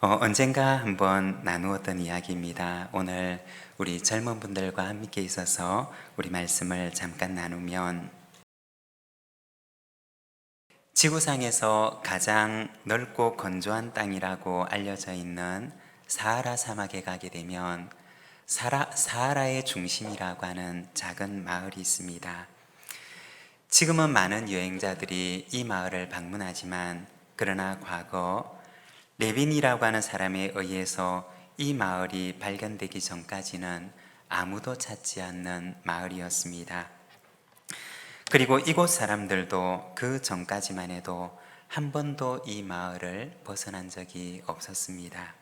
언젠가 한번 나누었던 이야기입니다. 오늘 우리 젊은 분들과 함께 있어서 우리 말씀을 잠깐 나누면, 지구상에서 가장 넓고 건조한 땅이라고 알려져 있는 사하라 사막에 가게 되면 사하라의 중심이라고 하는 작은 마을이 있습니다. 지금은 많은 여행자들이 이 마을을 방문하지만, 그러나 과거 레빈이라고 하는 사람에 의해서 이 마을이 발견되기 전까지는 아무도 찾지 않는 마을이었습니다. 그리고 이곳 사람들도 그 전까지만 해도 한 번도 이 마을을 벗어난 적이 없었습니다.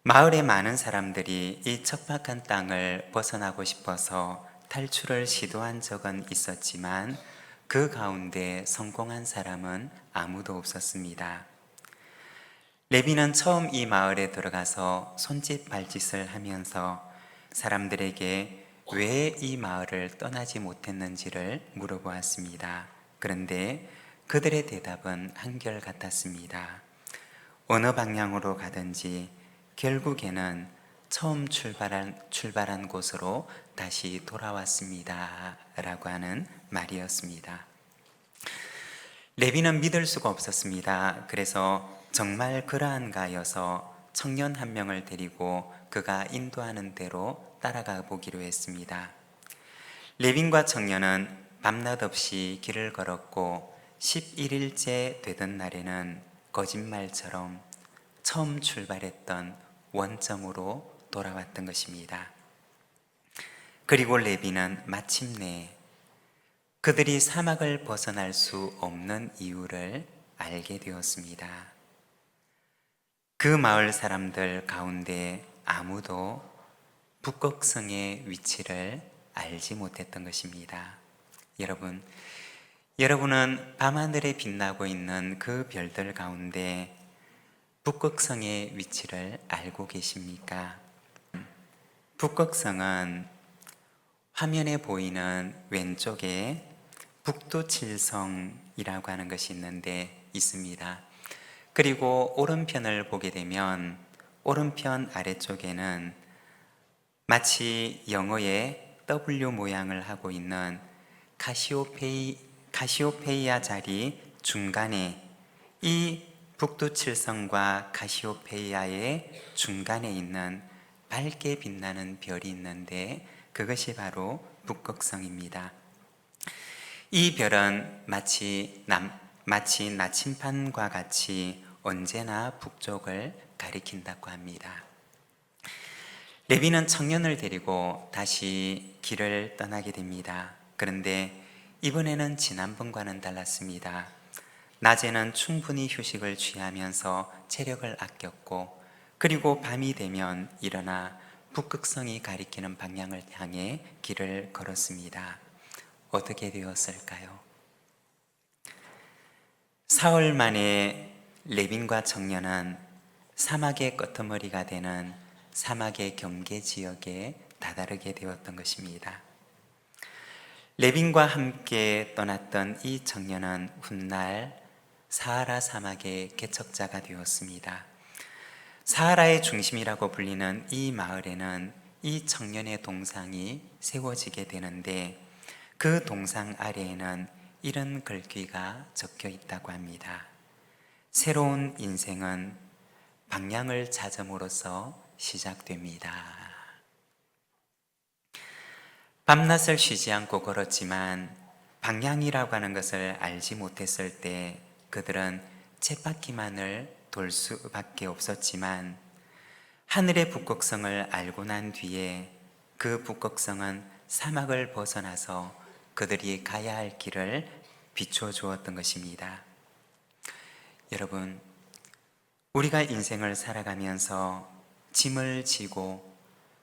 마을의 많은 사람들이 이 척박한 땅을 벗어나고 싶어서 탈출을 시도한 적은 있었지만, 그 가운데 성공한 사람은 아무도 없었습니다. 레비는 처음 이 마을에 들어가서 손짓 발짓을 하면서 사람들에게 왜 이 마을을 떠나지 못했는지를 물어보았습니다. 그런데 그들의 대답은 한결같았습니다. 어느 방향으로 가든지 결국에는 처음 출발한 곳으로 다시 돌아왔습니다 라고 하는 말이었습니다. 레비는 믿을 수가 없었습니다. 그래서 정말 그러한가여서 청년 한 명을 데리고 그가 인도하는 대로 따라가 보기로 했습니다. 레빈과 청년은 밤낮 없이 길을 걸었고 11일째 되던 날에는 거짓말처럼 처음 출발했던 원점으로 돌아왔던 것입니다. 그리고 레비는 마침내 그들이 사막을 벗어날 수 없는 이유를 알게 되었습니다. 그 마을 사람들 가운데 아무도 북극성의 위치를 알지 못했던 것입니다. 여러분은 밤하늘에 빛나고 있는 그 별들 가운데 북극성의 위치를 알고 계십니까? 북극성은 화면에 보이는 왼쪽에 북두칠성이라고 하는 것이 있습니다. 그리고 오른편을 보게 되면 오른편 아래쪽에는 마치 영어의 W 모양을 하고 있는 카시오페이아 자리 중간에, 이 북두칠성과 카시오페이아의 중간에 있는 밝게 빛나는 별이 있는데, 그것이 바로 북극성입니다. 이 별은 마치 나침반과 같이 언제나 북쪽을 가리킨다고 합니다. 레비는 청년을 데리고 다시 길을 떠나게 됩니다. 그런데 이번에는 지난번과는 달랐습니다. 낮에는 충분히 휴식을 취하면서 체력을 아꼈고, 그리고 밤이 되면 일어나 북극성이 가리키는 방향을 향해 길을 걸었습니다. 어떻게 되었을까요? 사흘 만에 레빈과 청년은 사막의 끄트머리가 되는 사막의 경계 지역에 다다르게 되었던 것입니다. 레빈과 함께 떠났던 이 청년은 훗날 사하라 사막의 개척자가 되었습니다. 사하라의 중심이라고 불리는 이 마을에는 이 청년의 동상이 세워지게 되는데, 그 동상 아래에는 이런 글귀가 적혀 있다고 합니다. 새로운 인생은 방향을 찾음으로써 시작됩니다. 밤낮을 쉬지 않고 걸었지만 방향이라고 하는 것을 알지 못했을 때 그들은 쳇바퀴만을 돌 수밖에 없었지만, 하늘의 북극성을 알고 난 뒤에 그 북극성은 사막을 벗어나서 그들이 가야 할 길을 비춰 주었던 것입니다. 여러분, 우리가 인생을 살아가면서 짐을 지고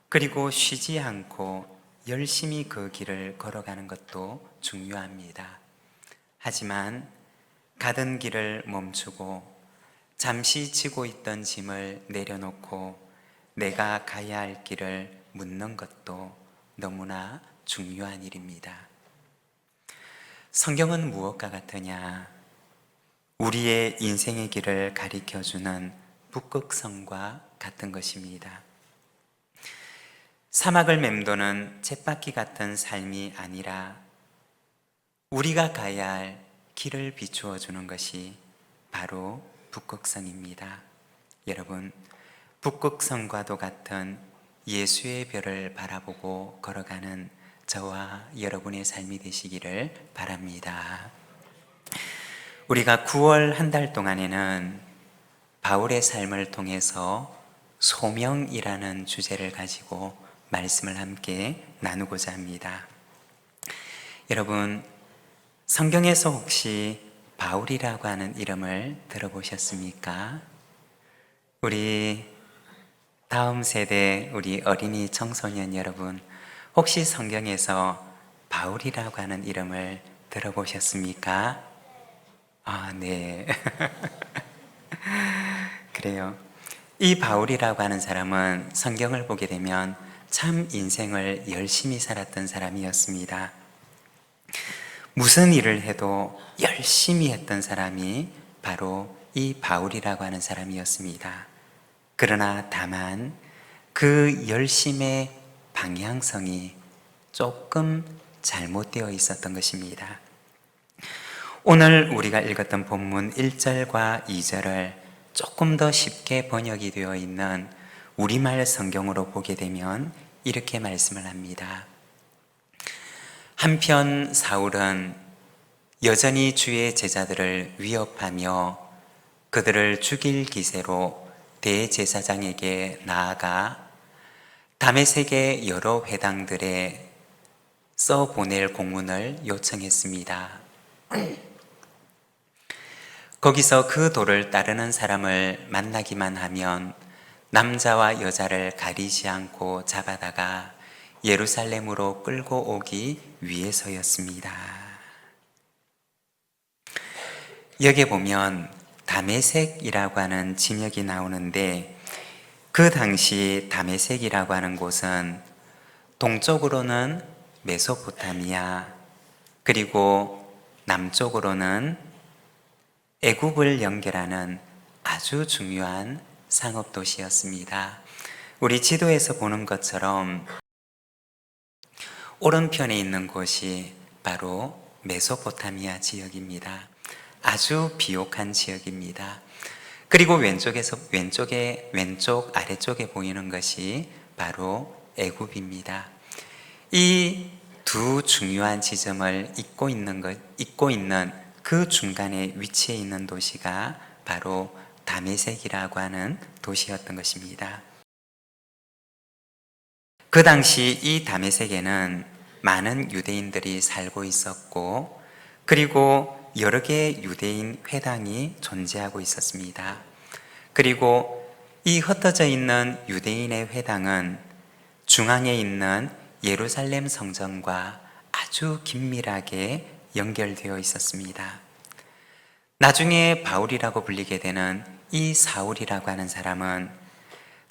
그리고 쉬지 않고 열심히 그 길을 걸어가는 것도 중요합니다. 하지만 가던 길을 멈추고 잠시 지고 있던 짐을 내려놓고 내가 가야 할 길을 묻는 것도 너무나 중요한 일입니다. 성경은 무엇과 같으냐? 우리의 인생의 길을 가리켜주는 북극성과 같은 것입니다. 사막을 맴도는 쳇바퀴 같은 삶이 아니라 우리가 가야 할 길을 비추어 주는 것이 바로 북극성입니다. 여러분, 북극성과도 같은 예수의 별을 바라보고 걸어가는 저와 여러분의 삶이 되시기를 바랍니다. 우리가 9월 한 달 동안에는 바울의 삶을 통해서 소명이라는 주제를 가지고 말씀을 함께 나누고자 합니다. 여러분, 성경에서 혹시 바울이라고 하는 이름을 들어보셨습니까? 우리 다음 세대 우리 어린이 청소년 여러분, 혹시 성경에서 바울이라고 하는 이름을 들어보셨습니까? 네. 그래요. 이 바울이라고 하는 사람은 성경을 보게 되면 참 인생을 열심히 살았던 사람이었습니다. 무슨 일을 해도 열심히 했던 사람이 바로 이 바울이라고 하는 사람이었습니다. 그러나 다만 그 열심의 방향성이 조금 잘못되어 있었던 것입니다. 오늘 우리가 읽었던 본문 1절과 2절을 조금 더 쉽게 번역이 되어 있는 우리말 성경으로 보게 되면 이렇게 말씀을 합니다. 한편 사울은 여전히 주의 제자들을 위협하며 그들을 죽일 기세로 대제사장에게 나아가 다메섹의 여러 회당들에 써보낼 공문을 요청했습니다. 거기서 그 도를 따르는 사람을 만나기만 하면 남자와 여자를 가리지 않고 잡아다가 예루살렘으로 끌고 오기 위해서였습니다. 여기 보면 다메섹이라고 하는 지역이 나오는데, 그 당시 다메섹이라고 하는 곳은 동쪽으로는 메소포타미아, 그리고 남쪽으로는 애굽을 연결하는 아주 중요한 상업도시였습니다. 우리 지도에서 보는 것처럼 오른편에 있는 곳이 바로 메소포타미아 지역입니다. 아주 비옥한 지역입니다. 그리고 왼쪽 아래쪽에 보이는 것이 바로 애굽입니다. 이 두 중요한 지점을 잇고 있는 그 중간에 위치해 있는 도시가 바로 다메섹이라고 하는 도시였던 것입니다. 그 당시 이 다메섹에는 많은 유대인들이 살고 있었고, 그리고 여러 개의 유대인 회당이 존재하고 있었습니다. 그리고 이 흩어져 있는 유대인의 회당은 중앙에 있는 예루살렘 성전과 아주 긴밀하게 연결되어 있었습니다. 나중에 바울이라고 불리게 되는 이 사울이라고 하는 사람은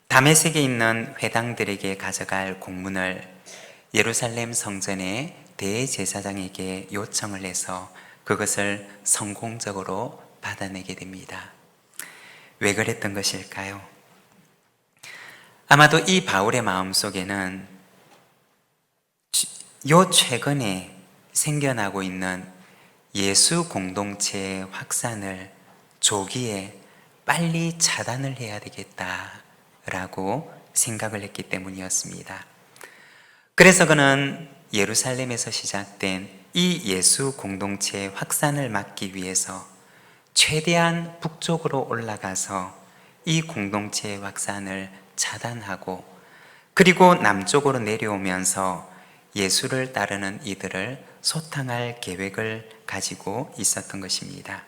다메섹에 있는 회당들에게 가져갈 공문을 예루살렘 성전의 대제사장에게 요청을 해서 그것을 성공적으로 받아내게 됩니다. 왜 그랬던 것일까요? 아마도 이 바울의 마음속에는 최근에 생겨나고 있는 예수 공동체의 확산을 조기에 빨리 차단을 해야 되겠다라고 생각을 했기 때문이었습니다. 그래서 그는 예루살렘에서 시작된 이 예수 공동체의 확산을 막기 위해서 최대한 북쪽으로 올라가서 이 공동체의 확산을 차단하고, 그리고 남쪽으로 내려오면서 예수를 따르는 이들을 소탕할 계획을 가지고 있었던 것입니다.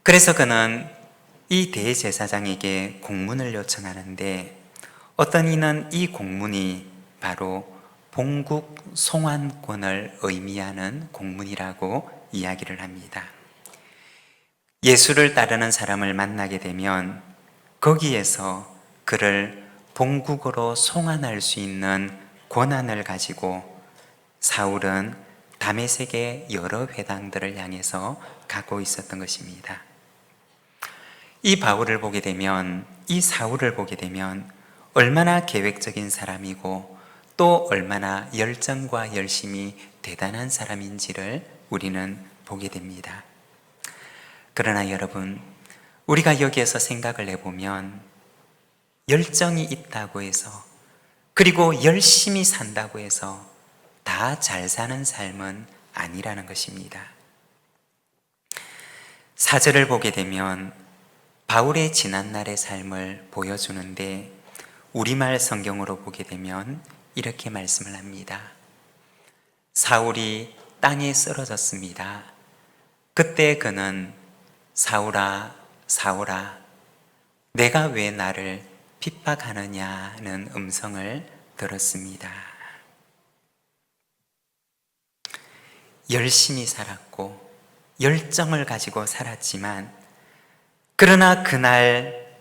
그래서 그는 이 대제사장에게 공문을 요청하는데, 어떤 이는 이 공문이 바로 본국 송환권을 의미하는 공문이라고 이야기를 합니다. 예수를 따르는 사람을 만나게 되면 거기에서 그를 본국으로 송환할 수 있는 권한을 가지고 사울은 다메섹의 여러 회당들을 향해서 가고 있었던 것입니다. 이 바울을 보게 되면, 이 사울을 보게 되면 얼마나 계획적인 사람이고 또 얼마나 열정과 열심이 대단한 사람인지를 우리는 보게 됩니다. 그러나 여러분, 우리가 여기에서 생각을 해보면 열정이 있다고 해서, 그리고 열심히 산다고 해서 다 잘 사는 삶은 아니라는 것입니다. 4절을 보게 되면 바울의 지난날의 삶을 보여주는데, 우리말 성경으로 보게 되면 이렇게 말씀을 합니다. 사울이 땅에 쓰러졌습니다. 그때 그는 사울아, 사울아, 내가 왜 나를 핍박하느냐는 음성을 들었습니다. 열심히 살았고 열정을 가지고 살았지만, 그러나 그날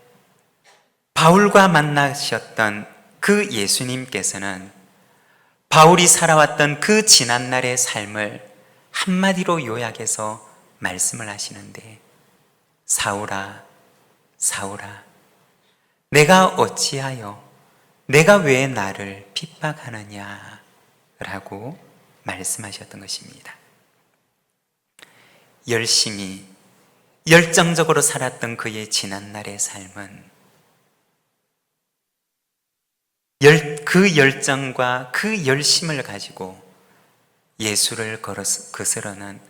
바울과 만나셨던 그 예수님께서는 바울이 살아왔던 그 지난날의 삶을 한마디로 요약해서 말씀을 하시는데, 사울아, 사울아, 내가 어찌하여, 내가 왜 나를 핍박하느냐 라고 말씀하셨던 것입니다. 열심히 열정적으로 살았던 그의 지난날의 삶은 그 열정과 그 열심을 가지고 예수를 거스르는,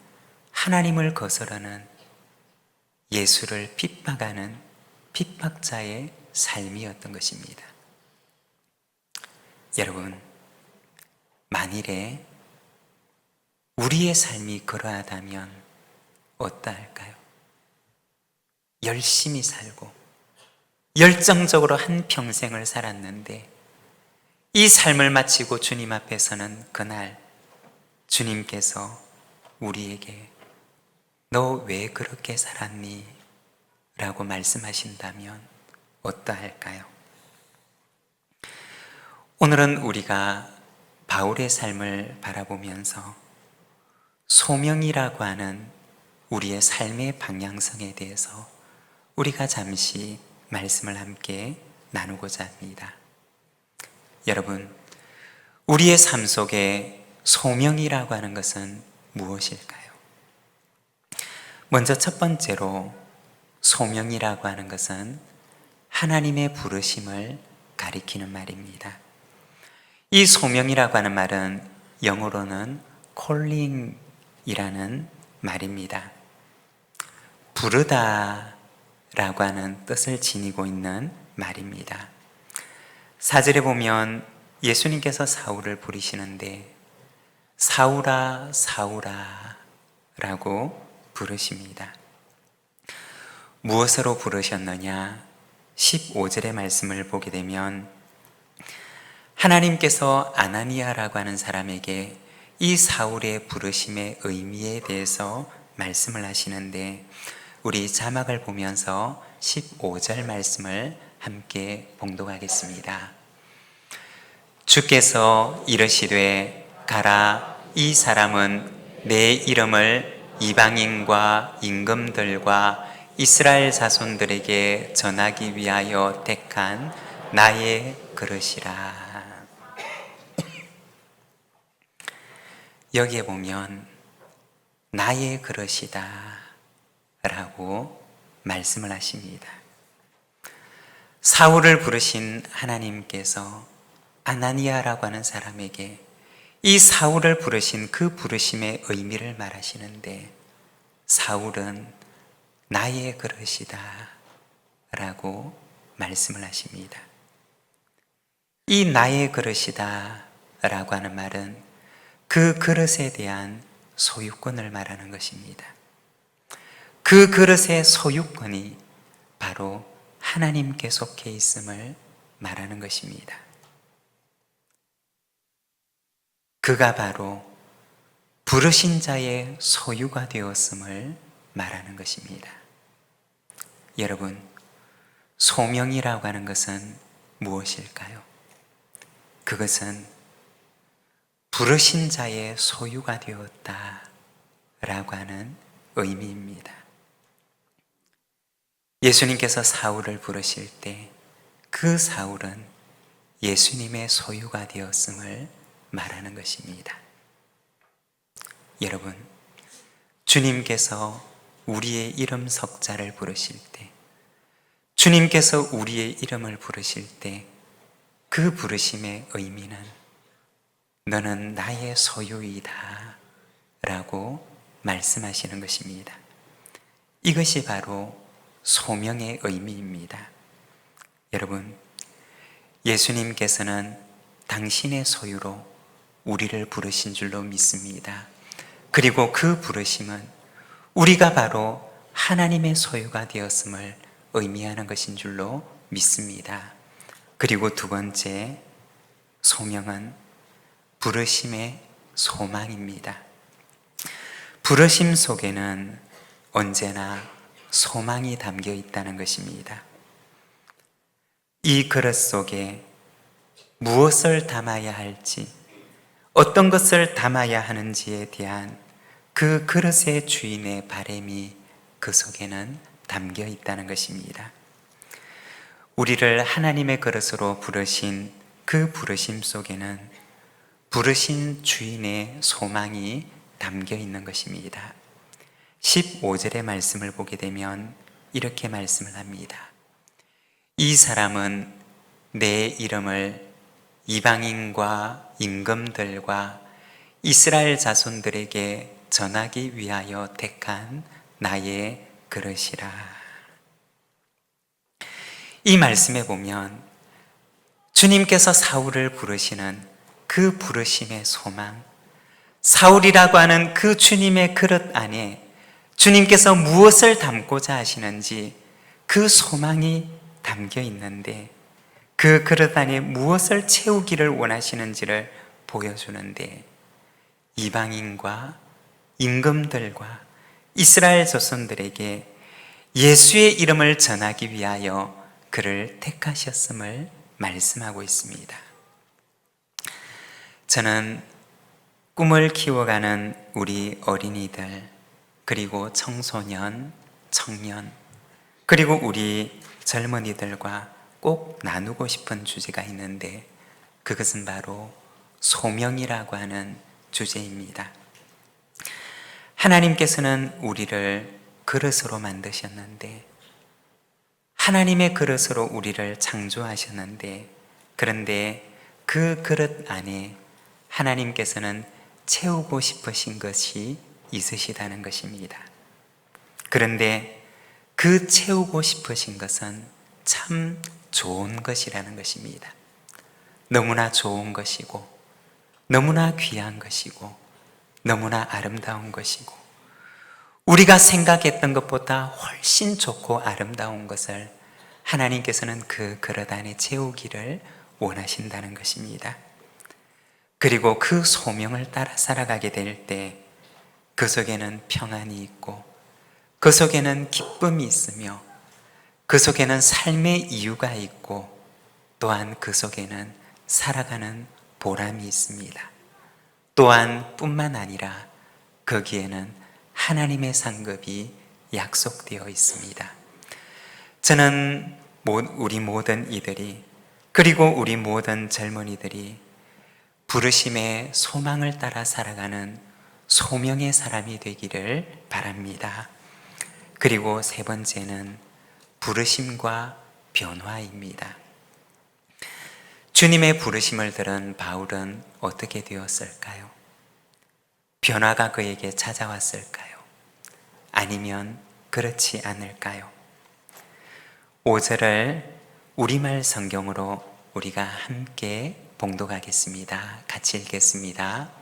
하나님을 거스르는, 예수를 핍박하는 핍박자의 삶이었던 것입니다. 여러분, 만일에 우리의 삶이 그러하다면 어떠할까요? 열심히 살고 열정적으로 한 평생을 살았는데, 이 삶을 마치고 주님 앞에 서는 그날 주님께서 우리에게 너 왜 그렇게 살았니? 라고 말씀하신다면 어떠할까요? 오늘은 우리가 바울의 삶을 바라보면서 소명이라고 하는 우리의 삶의 방향성에 대해서 우리가 잠시 말씀을 함께 나누고자 합니다. 여러분, 우리의 삶 속에 소명이라고 하는 것은 무엇일까요? 먼저 첫 번째로 소명이라고 하는 것은 하나님의 부르심을 가리키는 말입니다. 이 소명이라고 하는 말은 영어로는 calling이라는 말입니다. 부르다 라고 하는 뜻을 지니고 있는 말입니다. 4절에 보면 예수님께서 사울을 부르시는데 사울아, 사울아 라고 부르십니다. 무엇으로 부르셨느냐? 15절의 말씀을 보게 되면 하나님께서 아나니아라고 하는 사람에게 이 사울의 부르심의 의미에 대해서 말씀을 하시는데, 우리 자막을 보면서 15절 말씀을 함께 봉독하겠습니다. 주께서 이르시되 가라, 이 사람은 내 이름을 이방인과 임금들과 이스라엘 자손들에게 전하기 위하여 택한 나의 그릇이라. 여기에 보면 나의 그릇이다 라고 말씀을 하십니다. 사울을 부르신 하나님께서 아나니아라고 하는 사람에게 이 사울을 부르신 그 부르심의 의미를 말하시는데, 사울은 나의 그릇이다 라고 말씀을 하십니다. 이 나의 그릇이다 라고 하는 말은 그 그릇에 대한 소유권을 말하는 것입니다. 그 그릇의 소유권이 바로 하나님께 속해 있음을 말하는 것입니다. 그가 바로 부르신 자의 소유가 되었음을 말하는 것입니다. 여러분, 소명이라고 하는 것은 무엇일까요? 그것은 부르신 자의 소유가 되었다 라고 하는 의미입니다. 예수님께서 사울을 부르실 때 그 사울은 예수님의 소유가 되었음을 말하는 것입니다. 여러분, 주님께서 우리의 이름 석자를 부르실 때, 주님께서 우리의 이름을 부르실 때 그 부르심의 의미는 너는 나의 소유이다 라고 말씀하시는 것입니다. 이것이 바로 소명의 의미입니다. 여러분, 예수님께서는 당신의 소유로 우리를 부르신 줄로 믿습니다. 그리고 그 부르심은 우리가 바로 하나님의 소유가 되었음을 의미하는 것인 줄로 믿습니다. 그리고 두 번째, 소명은 부르심의 소망입니다. 부르심 속에는 언제나 소망이 담겨 있다는 것입니다. 이 그릇 속에 무엇을 담아야 할지, 어떤 것을 담아야 하는지에 대한 그 그릇의 주인의 바람이 그 속에는 담겨 있다는 것입니다. 우리를 하나님의 그릇으로 부르신 그 부르심 속에는 부르신 주인의 소망이 담겨 있는 것입니다. 15절의 말씀을 보게 되면 이렇게 말씀을 합니다. 이 사람은 내 이름을 이방인과 임금들과 이스라엘 자손들에게 전하기 위하여 택한 나의 그릇이라. 이 말씀에 보면 주님께서 사울을 부르시는 그 부르심의 소망, 사울이라고 하는 그 주님의 그릇 안에 주님께서 무엇을 담고자 하시는지 그 소망이 담겨 있는데, 그 그릇 안에 무엇을 채우기를 원하시는지를 보여주는데, 이방인과 임금들과 이스라엘 자손들에게 예수의 이름을 전하기 위하여 그를 택하셨음을 말씀하고 있습니다. 저는 꿈을 키워가는 우리 어린이들, 그리고 청소년, 청년, 그리고 우리 젊은이들과 꼭 나누고 싶은 주제가 있는데, 그것은 바로 소명이라고 하는 주제입니다. 하나님께서는 우리를 그릇으로 만드셨는데, 하나님의 그릇으로 우리를 창조하셨는데, 그런데 그 그릇 안에 하나님께서는 채우고 싶으신 것이 있으시다는 것입니다. 그런데 그 채우고 싶으신 것은 참 좋은 것이라는 것입니다. 너무나 좋은 것이고, 너무나 귀한 것이고, 너무나 아름다운 것이고, 우리가 생각했던 것보다 훨씬 좋고 아름다운 것을 하나님께서는 그 그릇 안에 채우기를 원하신다는 것입니다. 그리고 그 소명을 따라 살아가게 될 때 그 속에는 평안이 있고, 그 속에는 기쁨이 있으며, 그 속에는 삶의 이유가 있고, 또한 그 속에는 살아가는 보람이 있습니다. 또한 뿐만 아니라 거기에는 하나님의 상급이 약속되어 있습니다. 저는 우리 모든 이들이, 그리고 우리 모든 젊은이들이 부르심의 소망을 따라 살아가는 소명의 사람이 되기를 바랍니다. 그리고 세 번째는 부르심과 변화입니다. 주님의 부르심을 들은 바울은 어떻게 되었을까요? 변화가 그에게 찾아왔을까요? 아니면 그렇지 않을까요? 5절을 우리말 성경으로 우리가 함께 봉독하겠습니다. 같이 읽겠습니다.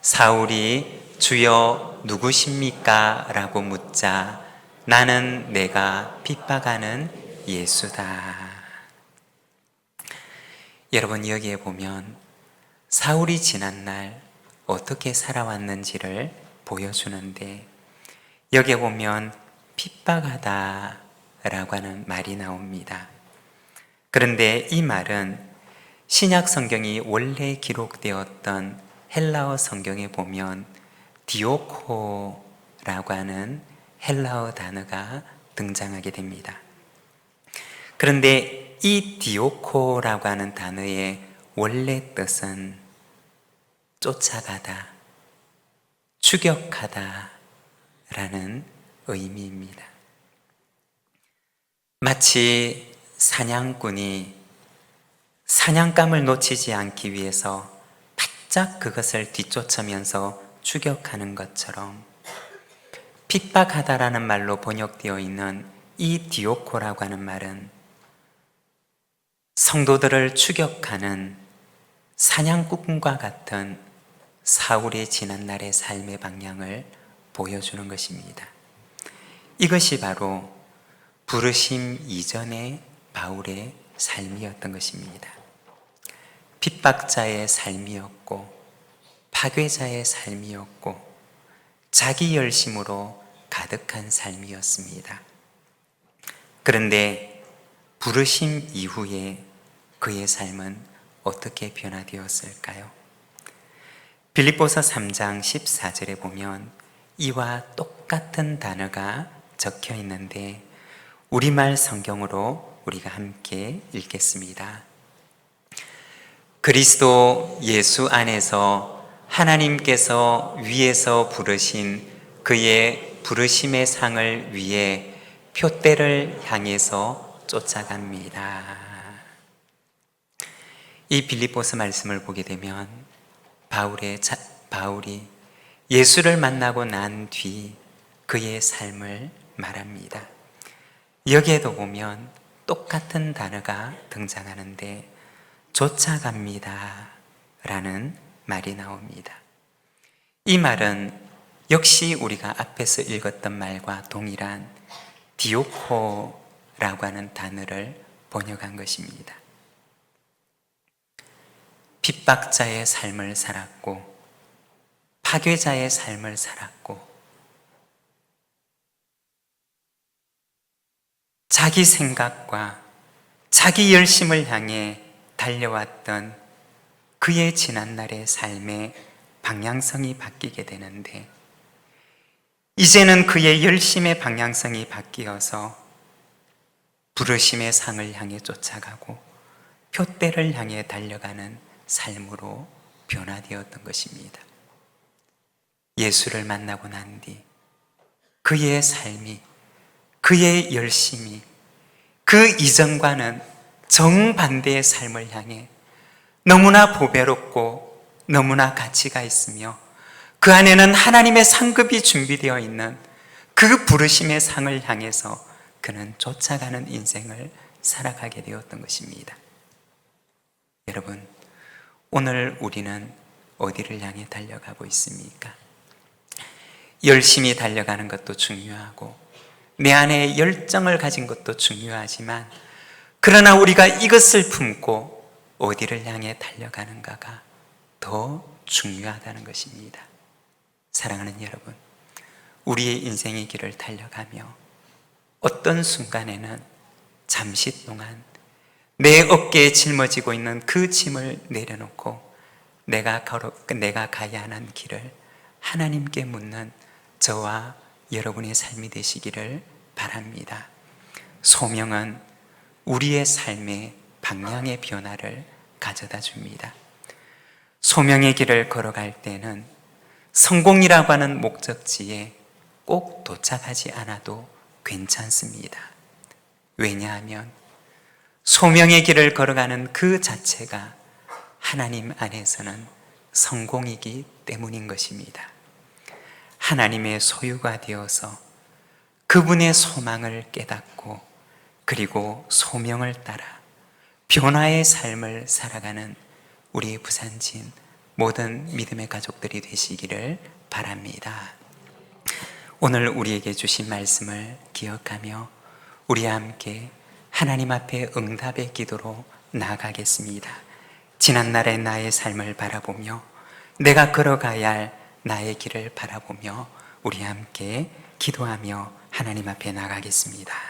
사울이 주여 누구십니까? 라고 묻자 나는 내가 핍박하는 예수다. 여러분, 여기에 보면 사울이 지난날 어떻게 살아왔는지를 보여주는데, 여기에 보면 핍박하다 라고 하는 말이 나옵니다. 그런데 이 말은 신약 성경이 원래 기록되었던 헬라어 성경에 보면 디오코라고 하는 헬라어 단어가 등장하게 됩니다. 그런데 이 디오코라고 하는 단어의 원래 뜻은 쫓아가다, 추격하다 라는 의미입니다. 마치 사냥꾼이 사냥감을 놓치지 않기 위해서 바짝 그것을 뒤쫓으면서 추격하는 것처럼, 핍박하다라는 말로 번역되어 있는 이 디오코라고 하는 말은 성도들을 추격하는 사냥꾼과 같은 사울의 지난날의 삶의 방향을 보여주는 것입니다. 이것이 바로 부르심 이전의 바울의 삶이었던 것입니다. 핍박자의 삶이었고, 파괴자의 삶이었고, 자기 열심으로 가득한 삶이었습니다. 그런데 부르심 이후에 그의 삶은 어떻게 변화되었을까요? 빌립보서 3장 14절에 보면 이와 똑같은 단어가 적혀 있는데 우리말 성경으로 우리가 함께 읽겠습니다. 그리스도 예수 안에서 하나님께서 위에서 부르신 그의 부르심의 상을 위해 표대를 향해서 쫓아갑니다. 이 빌립보서 말씀을 보게 되면 바울이 예수를 만나고 난 뒤 그의 삶을 말합니다. 여기에도 보면 똑같은 단어가 등장하는데 쫓아갑니다 라는 말이 나옵니다. 이 말은 역시 우리가 앞에서 읽었던 말과 동일한 디오코라고 하는 단어를 번역한 것입니다. 핍박자의 삶을 살았고, 파괴자의 삶을 살았고, 자기 생각과 자기 열심을 향해 달려왔던 그의 지난날의 삶의 방향성이 바뀌게 되는데, 이제는 그의 열심의 방향성이 바뀌어서 부르심의 상을 향해 쫓아가고 표대를 향해 달려가는 삶으로 변화되었던 것입니다. 예수를 만나고 난 뒤 그의 삶이, 그의 열심이 그 이전과는 정반대의 삶을 향해 너무나 보배롭고 너무나 가치가 있으며 그 안에는 하나님의 상급이 준비되어 있는 그 부르심의 상을 향해서 그는 쫓아가는 인생을 살아가게 되었던 것입니다. 여러분, 오늘 우리는 어디를 향해 달려가고 있습니까? 열심히 달려가는 것도 중요하고 내 안에 열정을 가진 것도 중요하지만, 그러나 우리가 이것을 품고 어디를 향해 달려가는가가 더 중요하다는 것입니다. 사랑하는 여러분, 우리의 인생의 길을 달려가며 어떤 순간에는 잠시 동안 내 어깨에 짊어지고 있는 그 짐을 내려놓고 내가 가야 하는 길을 하나님께 묻는 저와 여러분의 삶이 되시기를 바랍니다. 소명은 우리의 삶의 방향의 변화를 가져다 줍니다. 소명의 길을 걸어갈 때는 성공이라고 하는 목적지에 꼭 도착하지 않아도 괜찮습니다. 왜냐하면 소명의 길을 걸어가는 그 자체가 하나님 안에서는 성공이기 때문인 것입니다. 하나님의 소유가 되어서 그분의 소망을 깨닫고 그리고 소명을 따라 변화의 삶을 살아가는 우리 부산진 모든 믿음의 가족들이 되시기를 바랍니다. 오늘 우리에게 주신 말씀을 기억하며 우리 함께 하나님 앞에 응답의 기도로 나아가겠습니다. 지난날의 나의 삶을 바라보며 내가 걸어가야 할 나의 길을 바라보며 우리 함께 기도하며 하나님 앞에 나가겠습니다.